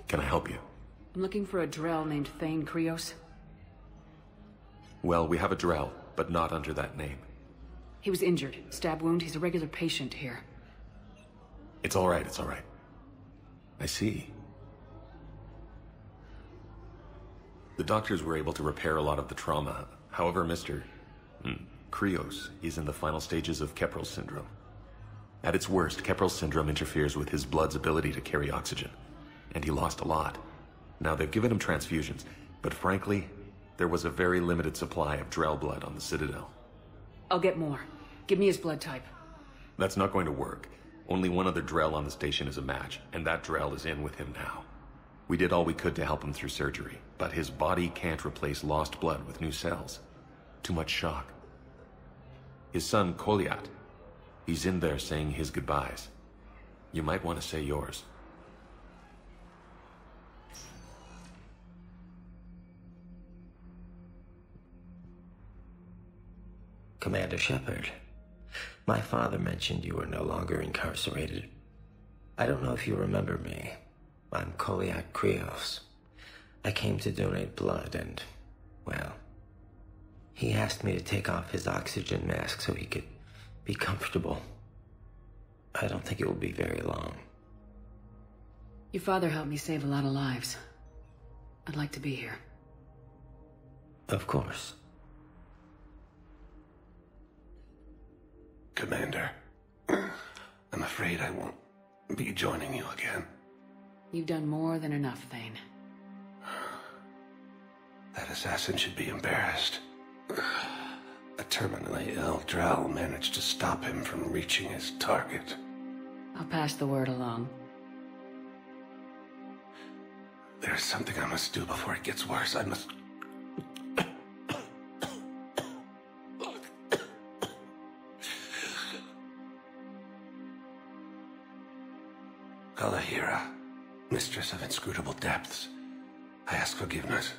Can I help you? I'm looking for a Drell named Thane Krios. Well, we have a Drell, but not under that name. He was injured. Stab wound. He's a regular patient here. It's all right, it's all right. I see. The doctors were able to repair a lot of the trauma. However, Mr. Krios is in the final stages of Keppel syndrome. At its worst, Keppel syndrome interferes with his blood's ability to carry oxygen, and he lost a lot. Now, they've given him transfusions, but frankly, there was a very limited supply of Drell blood on the Citadel. I'll get more. Give me his blood type. That's not going to work. Only one other Drell on the station is a match, and that Drell is in with him now. We did all we could to help him through surgery, but his body can't replace lost blood with new cells. Too much shock. His son, Kolyat, he's in there saying his goodbyes. You might want to say yours. Commander Shepard, my father mentioned you were no longer incarcerated. I don't know if you remember me. I'm Kolyat Krios. I came to donate blood and, well, he asked me to take off his oxygen mask so he could be comfortable. I don't think it will be very long. Your father helped me save a lot of lives. I'd like to be here. Of course. Commander, I'm afraid I won't be joining you again. You've done more than enough, Thane. That assassin should be embarrassed. A terminally ill Drell managed to stop him from reaching his target. I'll pass the word along. There's something I must do before it gets worse. I must... Kalahira, mistress of inscrutable depths, I ask forgiveness.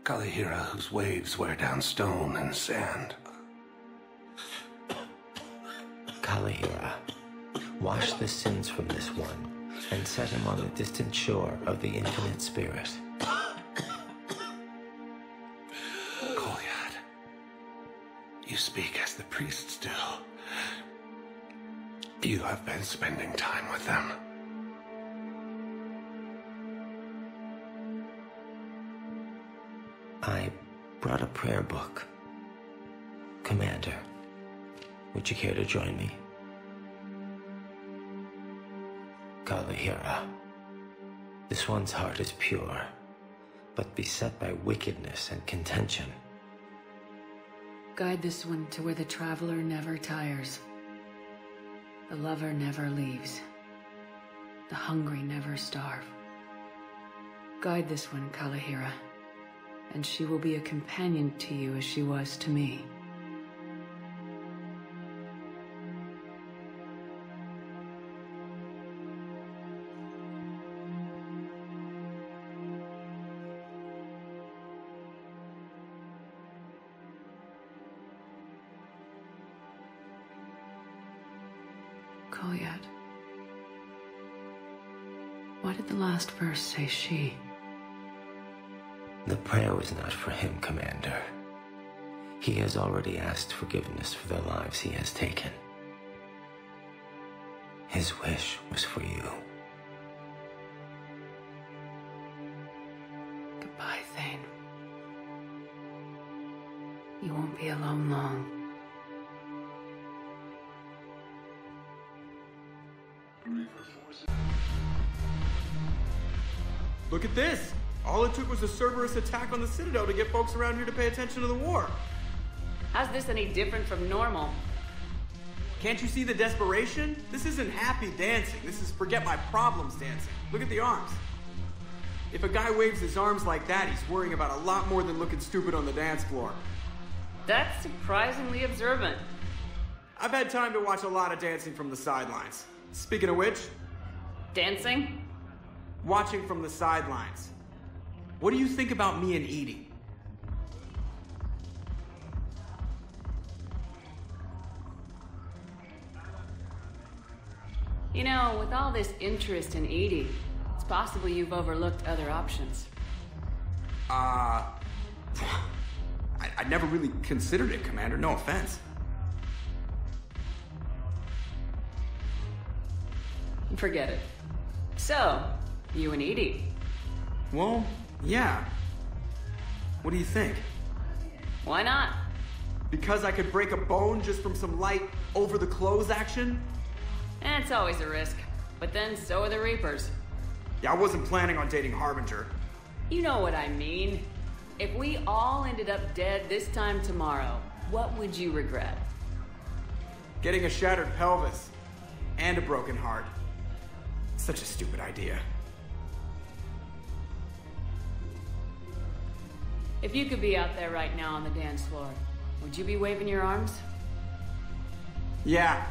Kalahira, whose waves wear down stone and sand. Kalahira, wash the sins from this one, and set him on the distant shore of the infinite spirit. Kolyat, you speak as the priests do. You have been spending time with them. I brought a prayer book. Commander, would you care to join me? Kalahira, this one's heart is pure, but beset by wickedness and contention. Guide this one to where the traveler never tires. The lover never leaves. The hungry never starve. Guide this one, Kalahira, and she will be a companion to you as she was to me. Kolyat, why did the last verse say she? The prayer was not for him, Commander. He has already asked forgiveness for the lives he has taken. His wish was for you. Goodbye, Thane. You won't be alone long. Look at this! All it took was a Cerberus attack on the Citadel to get folks around here to pay attention to the war. How's this any different from normal? Can't you see the desperation? This isn't happy dancing. This is forget my problems dancing. Look at the arms. If a guy waves his arms like that, he's worrying about a lot more than looking stupid on the dance floor. That's surprisingly observant. I've had time to watch a lot of dancing from the sidelines. Speaking of which... Dancing? Watching from the sidelines. What do you think about me and Edie? You know, with all this interest in Edie, It's possible you've overlooked other options. I never really considered it, Commander. No offense. Forget it. So, you and Edie? Well, yeah. What do you think? Why not? Because I could break a bone just from some light over-the-clothes action? It's always a risk. But then so are the Reapers. Yeah, I wasn't planning on dating Harbinger. You know what I mean. If we all ended up dead this time tomorrow, what would you regret? Getting a shattered pelvis. And a broken heart. Such a stupid idea. If you could be out there right now on the dance floor, would you be waving your arms? Yeah.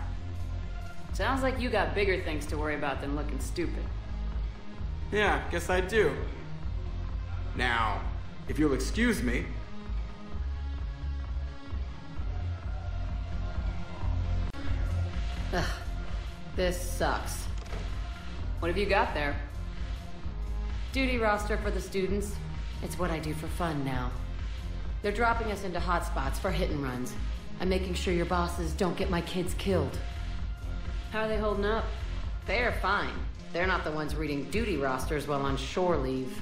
Sounds like you got bigger things to worry about than looking stupid. Yeah, guess I do. Now, if you'll excuse me. Ugh, this sucks. What have you got there? Duty roster for the students. It's what I do for fun now. They're dropping us into hotspots for hit and runs. I'm making sure your bosses don't get my kids killed. How are they holding up? They're fine. They're not the ones reading duty rosters while on shore leave.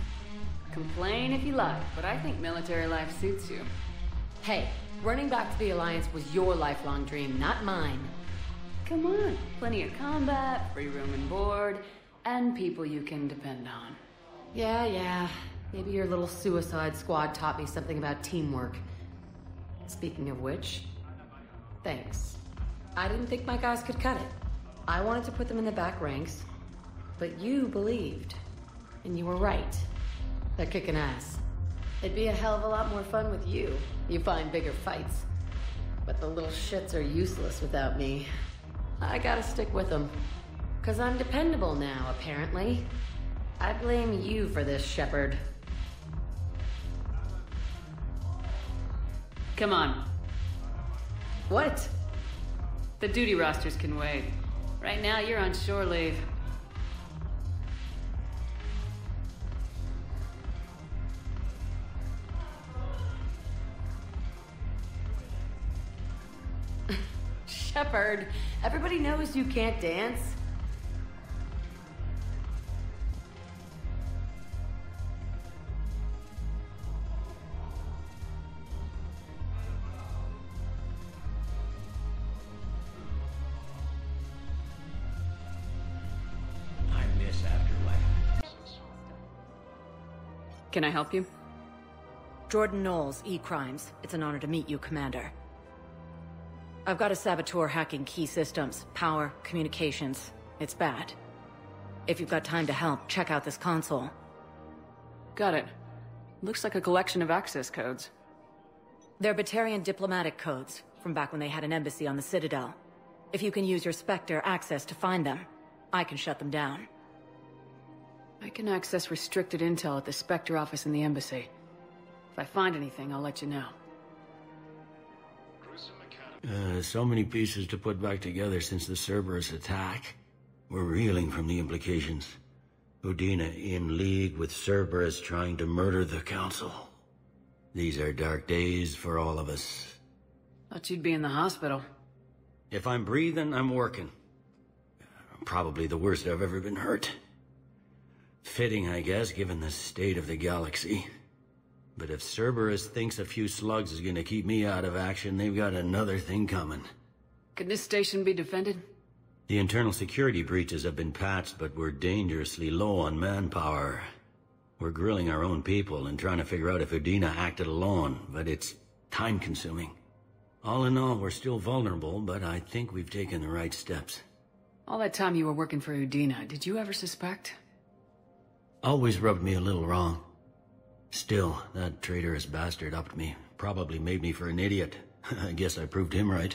Complain if you like, but I think military life suits you. Hey, running back to the Alliance was your lifelong dream, not mine. Come on, plenty of combat, free room and board, and people you can depend on. Yeah. Maybe your little suicide squad taught me something about teamwork. Speaking of which, thanks. I didn't think my guys could cut it. I wanted to put them in the back ranks, but you believed. And you were right. They're kicking ass. It'd be a hell of a lot more fun with you. You find bigger fights. But the little shits are useless without me. I gotta stick with them. 'Cause I'm dependable now, apparently. I blame you for this, Shepard. Come on. What? The duty rosters can wait. Right now, you're on shore leave. Shepard, everybody knows you can't dance. Can I help you? Jordan Knowles, E-Crimes. It's an honor to meet you, Commander. I've got a saboteur hacking key systems, power, communications. It's bad. If you've got time to help, check out this console. Got it. Looks like a collection of access codes. They're Batarian diplomatic codes, from back when they had an embassy on the Citadel. If you can use your Spectre access to find them, I can shut them down. I can access restricted intel at the Spectre office in the embassy. If I find anything, I'll let you know. So many pieces to put back together since the Cerberus attack. We're reeling from the implications. Udina in league with Cerberus trying to murder the Council. These are dark days for all of us. Thought you'd be in the hospital. If I'm breathing, I'm working. Probably the worst I've ever been hurt. Fitting, I guess, given the state of the galaxy. But if Cerberus thinks a few slugs is gonna keep me out of action, they've got another thing coming. Can this station be defended? The internal security breaches have been patched, but we're dangerously low on manpower. We're grilling our own people and trying to figure out if Udina acted alone, but it's time-consuming. All in all, we're still vulnerable, but I think we've taken the right steps. All that time you were working for Udina, did you ever suspect? Always rubbed me a little wrong. Still, that traitorous bastard upped me. Probably made me for an idiot. I guess I proved him right.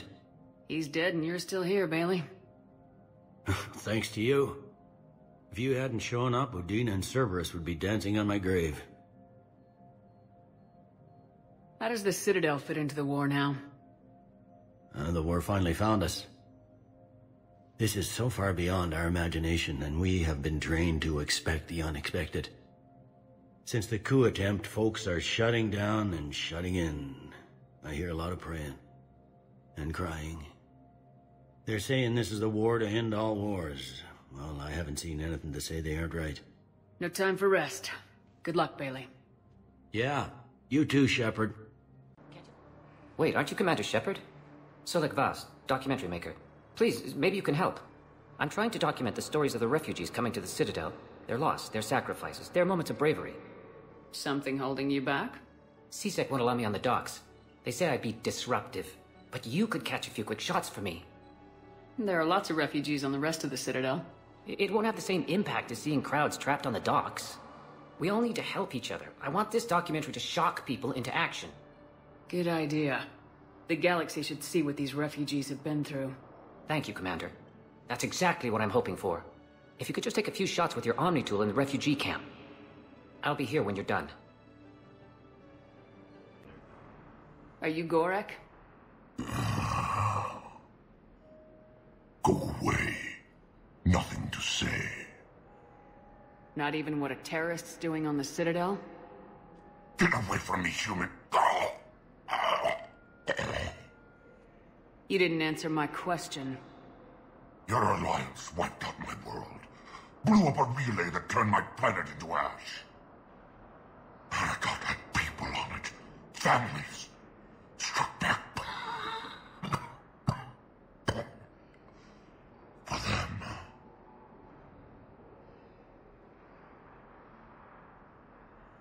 He's dead and you're still here, Bailey. Thanks to you. If you hadn't shown up, Udina and Cerberus would be dancing on my grave. How does the Citadel fit into the war now? The war finally found us. This is so far beyond our imagination, and we have been trained to expect the unexpected. Since the coup attempt, folks are shutting down and shutting in. I hear a lot of praying. And crying. They're saying this is the war to end all wars. Well, I haven't seen anything to say they aren't right. No time for rest. Good luck, Bailey. Yeah, you too, Shepard. Wait, aren't you Commander Shepard? Solek Vaz, documentary maker. Please, maybe you can help. I'm trying to document the stories of the refugees coming to the Citadel. Their loss, their sacrifices, their moments of bravery. Something holding you back? CSEC won't allow me on the docks. They say I'd be disruptive. But you could catch a few quick shots for me. There are lots of refugees on the rest of the Citadel. It won't have the same impact as seeing crowds trapped on the docks. We all need to help each other. I want this documentary to shock people into action. Good idea. The galaxy should see what these refugees have been through. Thank you, Commander. That's exactly what I'm hoping for. If you could just take a few shots with your Omni tool in the refugee camp. I'll be here when you're done. Are you Gorek? Go away. Nothing to say. Not even what a terrorist's doing on the Citadel? Get away from me, human. You didn't answer my question. Your alliance wiped out my world. Blew up a relay that turned my planet into ash. Paragon had people on it. Families. Struck back. For them.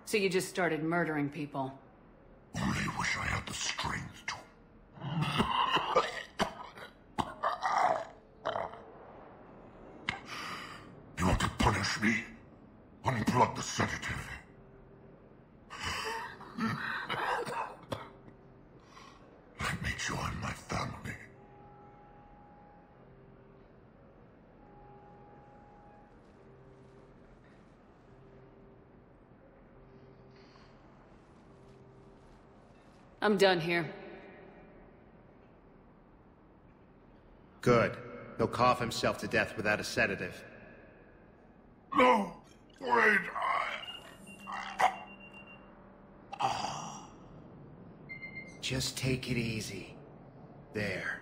So you just started murdering people? Only wish I had the strength to. You want to punish me? Unplug the sedative. Let me join my family. I'm done here. Good. He'll cough himself to death without a sedative. No! Wait! Just take it easy. There.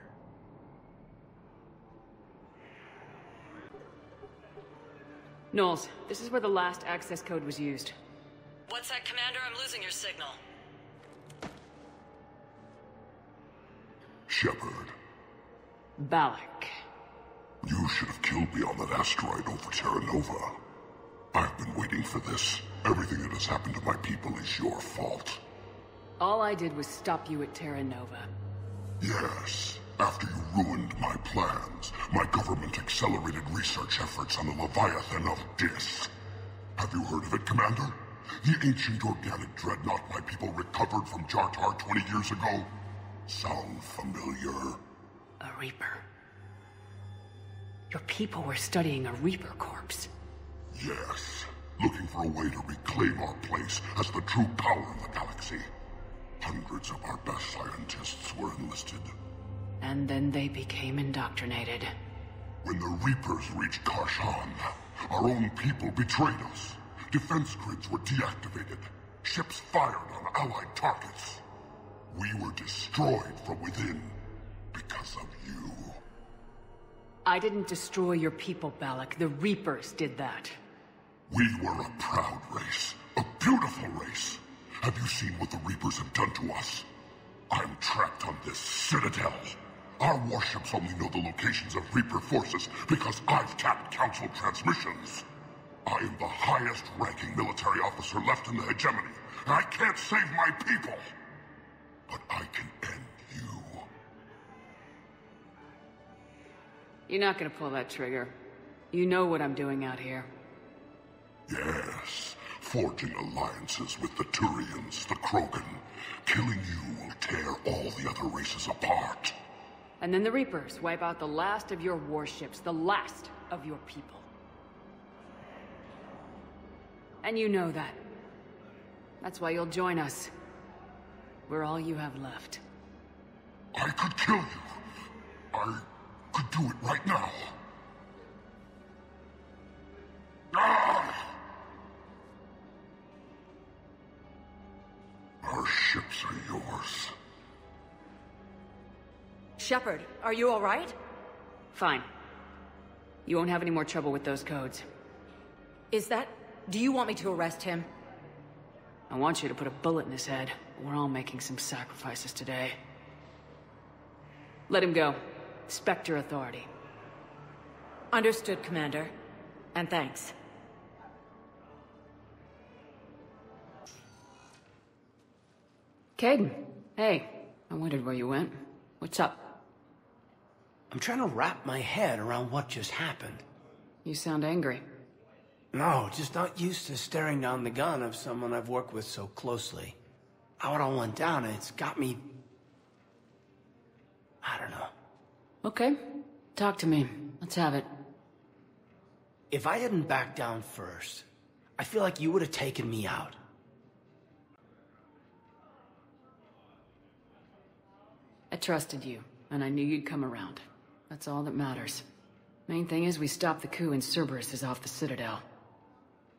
Knowles, this is where the last access code was used. What's that, Commander? I'm losing your signal. Shepard, Balak. you should have killed me on that asteroid over Terra Nova. I've been waiting for this. Everything that has happened to my people is your fault. All I did was stop you at Terra Nova. Yes. After you ruined my plans, my government accelerated research efforts on the Leviathan of Dis. Have you heard of it, Commander? The ancient organic dreadnought my people recovered from Jartar 20 years ago? Sound familiar? A Reaper. Your people were studying a Reaper corpse. Yes. Looking for a way to reclaim our place as the true power of the galaxy. Hundreds of our best scientists were enlisted. And then they became indoctrinated. When the Reapers reached Karshan, our own people betrayed us. Defense grids were deactivated. Ships fired on Allied targets. We were destroyed from within because of you. I didn't destroy your people, Balak. The Reapers did that. We were a proud race. A beautiful race. Have you seen what the Reapers have done to us? I'm trapped on this Citadel. Our warships only know the locations of Reaper forces because I've tapped Council transmissions. I am the highest-ranking military officer left in the hegemony, and I can't save my people. But I can end you. You're not gonna pull that trigger. You know what I'm doing out here. Yes, forging alliances with the Turians, the Krogan. Killing you will tear all the other races apart. And then the Reapers wipe out the last of your warships, the last of your people. And you know that. That's why you'll join us. We're all you have left. I could kill you. I could do it right now. ships are yours. Shepard, are you all right? Fine. You won't have any more trouble with those codes. Is that... Do you want me to arrest him? I want you to put a bullet in his head. We're all making some sacrifices today. Let him go. Spectre authority. Understood, Commander. And thanks. Caden, hey. I wondered where you went. What's up? I'm trying to wrap my head around what just happened. You sound angry. No, just not used to staring down the gun of someone I've worked with so closely. How it all went down, it's got me... I don't know. Okay. Talk to me. Let's have it. If I hadn't backed down first, I feel like you would have taken me out. I trusted you, and I knew you'd come around. That's all that matters. Main thing is we stop the coup and Cerberus is off the Citadel.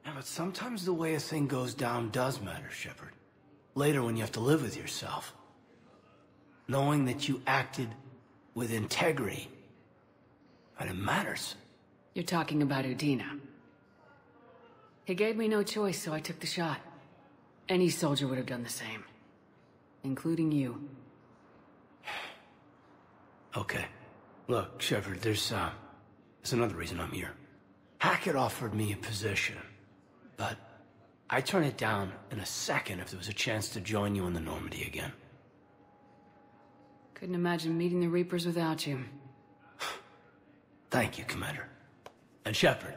Yeah, but sometimes the way a thing goes down does matter, Shepard. Later when you have to live with yourself. Knowing that you acted with integrity, and it matters. You're talking about Udina. He gave me no choice, so I took the shot. Any soldier would have done the same. Including you. Okay. Look, Shepard, there's another reason I'm here. Hackett offered me a position, but I'd turn it down in a second if there was a chance to join you in the Normandy again. Couldn't imagine meeting the Reapers without you. Thank you, Commander. And Shepard,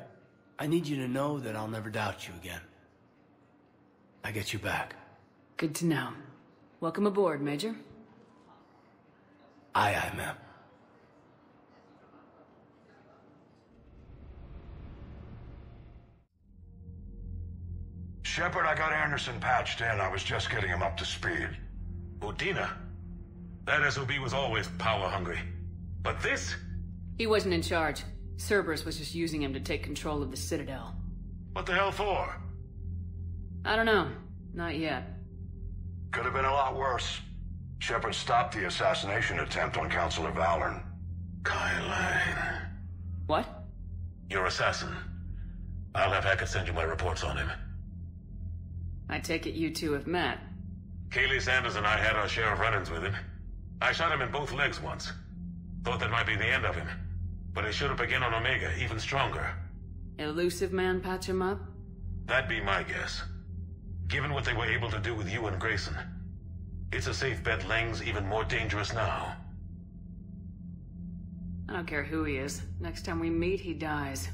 I need you to know that I'll never doubt you again. I get you back. Good to know. Welcome aboard, Major. Aye, aye, ma'am. Shepard, I got Anderson patched in. I was just getting him up to speed. Udina? That SOB was always power-hungry. But this? He wasn't in charge. Cerberus was just using him to take control of the Citadel. What the hell for? I don't know. Not yet. Could have been a lot worse. Shepard stopped the assassination attempt on Councilor Valorn. Kai Lang. What? Your assassin. I'll have Hackett send you my reports on him. I take it you two have met. Kaylee Sanders and I had our share of run-ins with him. I shot him in both legs once. Thought that might be the end of him. But he showed up again on Omega, even stronger. Elusive man patch him up? That'd be my guess. Given what they were able to do with you and Grayson. It's a safe bet Lang's even more dangerous now. I don't care who he is. Next time we meet, he dies.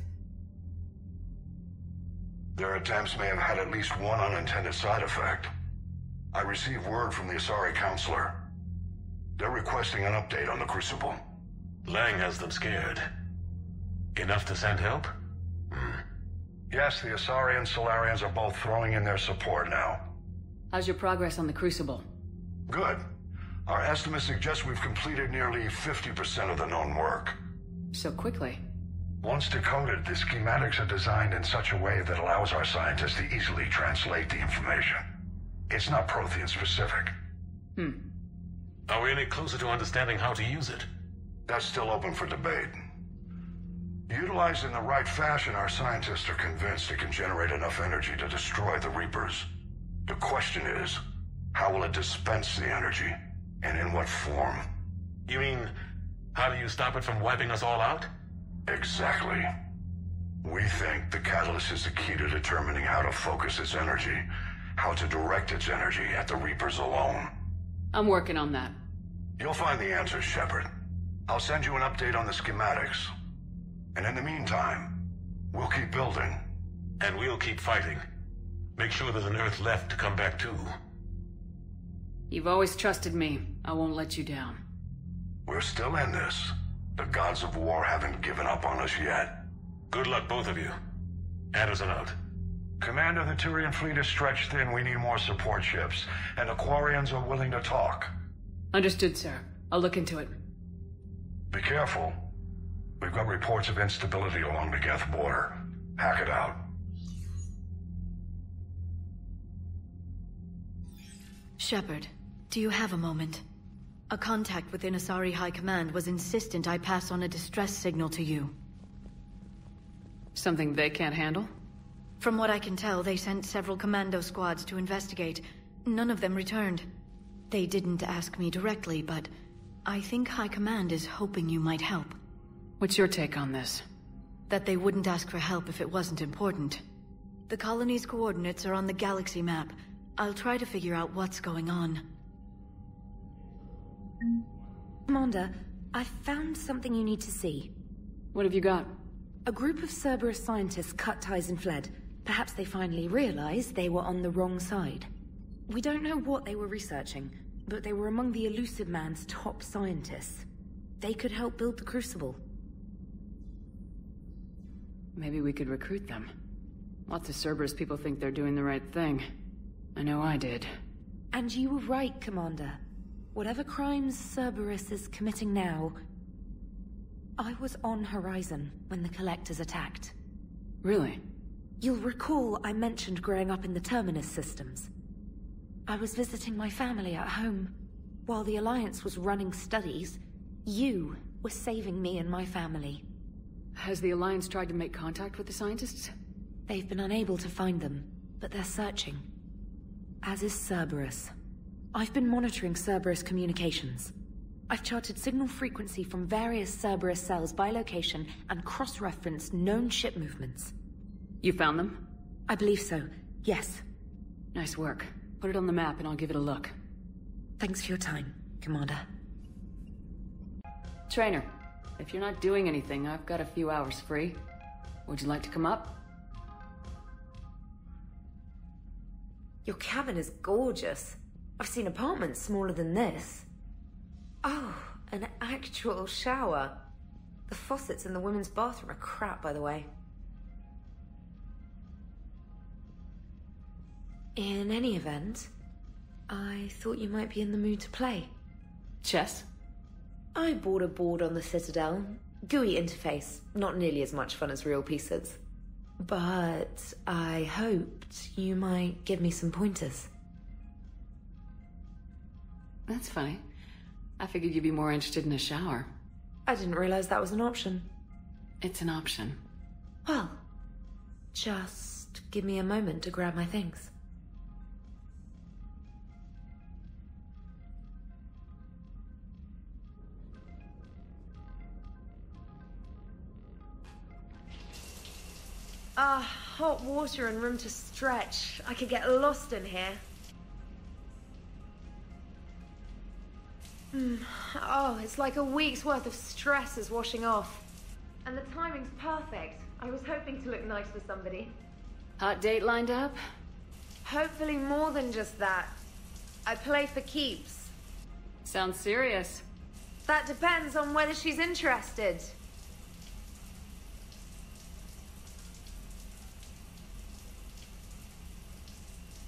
Their attempts may have had at least one unintended side effect. I received word from the Asari Counselor. They're requesting an update on the Crucible. Lang has them scared. Enough to send help? Yes, the Asari and Solarians are both throwing in their support now. How's your progress on the Crucible? Good. Our estimate suggests we've completed nearly 50% of the known work. So quickly? Once decoded, the schematics are designed in such a way that allows our scientists to easily translate the information. It's not Prothean specific. Are we any closer to understanding how to use it? That's still open for debate. Utilized in the right fashion, our scientists are convinced it can generate enough energy to destroy the Reapers. The question is, how will it dispense the energy, and in what form? You mean, how do you stop it from wiping us all out? Exactly. We think the catalyst is the key to determining how to focus its energy, how to direct its energy at the Reapers alone. I'm working on that. You'll find the answers, Shepard. I'll send you an update on the schematics. And in the meantime, we'll keep building. And we'll keep fighting. Make sure there's an Earth left to come back to. You've always trusted me. I won't let you down. We're still in this. The gods of war haven't given up on us yet. Good luck, both of you. Anderson out. Commander, the Turian fleet is stretched thin. We need more support ships. And the Quarians are willing to talk. Understood, sir. I'll look into it. Be careful. We've got reports of instability along the Geth border. Hack it out. Shepard, do you have a moment? A contact within Asari High Command was insistent I pass on a distress signal to you. Something they can't handle? From what I can tell, they sent several commando squads to investigate. None of them returned. They didn't ask me directly, but I think High Command is hoping you might help. What's your take on this? That they wouldn't ask for help if it wasn't important. The colony's coordinates are on the galaxy map. I'll try to figure out what's going on. Commander, I found something you need to see. What have you got? A group of Cerberus scientists cut ties and fled. Perhaps they finally realized they were on the wrong side. We don't know what they were researching, but they were among the Elusive Man's top scientists. They could help build the Crucible. Maybe we could recruit them. Lots of Cerberus people think they're doing the right thing. I know I did. And you were right, Commander. Whatever crimes Cerberus is committing now, I was on Horizon when the Collectors attacked. Really? You'll recall I mentioned growing up in the Terminus systems. I was visiting my family at home. While the Alliance was running studies, you were saving me and my family. Has the Alliance tried to make contact with the scientists? They've been unable to find them, but they're searching. As is Cerberus. I've been monitoring Cerberus communications. I've charted signal frequency from various Cerberus cells by location and cross-referenced known ship movements. You found them? I believe so, yes. Nice work. Put it on the map and I'll give it a look. Thanks for your time, Commander. Trainer, if you're not doing anything, I've got a few hours free. Would you like to come up? Your cabin is gorgeous. I've seen apartments smaller than this. Oh, an actual shower. The faucets in the women's bathroom are crap, by the way. In any event, I thought you might be in the mood to play. Chess? I bought a board on the Citadel. GUI interface, not nearly as much fun as real pieces. But I hoped you might give me some pointers. That's funny. I figured you'd be more interested in a shower. I didn't realize that was an option. It's an option. Well, just give me a moment to grab my things. Hot water and room to stretch. I could get lost in here. Oh, it's like a week's worth of stress is washing off. And the timing's perfect. I was hoping to look nice for somebody. Hot date lined up? Hopefully more than just that. I play for keeps. Sounds serious. That depends on whether she's interested.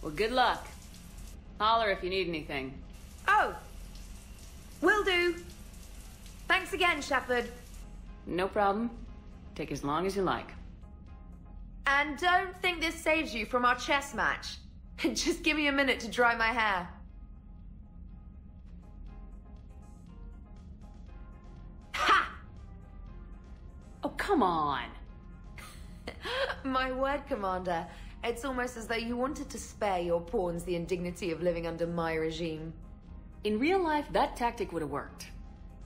Well, good luck. Holler if you need anything. Oh! Will do. Thanks again, Shepard. No problem. Take as long as you like. And don't think this saves you from our chess match. Just give me a minute to dry my hair. Ha! Oh, come on. My word, Commander. It's almost as though you wanted to spare your pawns the indignity of living under my regime. In real life, that tactic would have worked.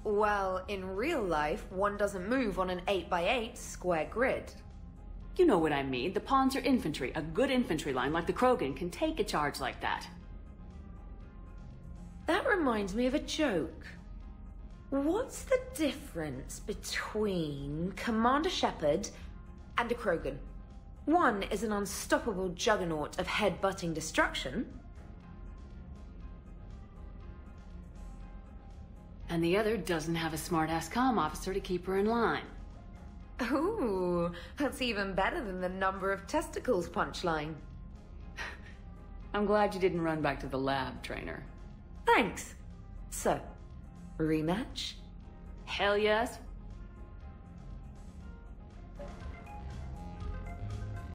Well, in real life, one doesn't move on an 8x8 square grid. You know what I mean. The pawns are infantry. A good infantry line like the Krogan can take a charge like that. That reminds me of a joke. What's the difference between Commander Shepard and a Krogan? One is an unstoppable juggernaut of head-butting destruction. And the other doesn't have a smart-ass comm officer to keep her in line. Ooh, that's even better than the number of testicles punchline. I'm glad you didn't run back to the lab, Trainer. Thanks. So, rematch? Hell yes.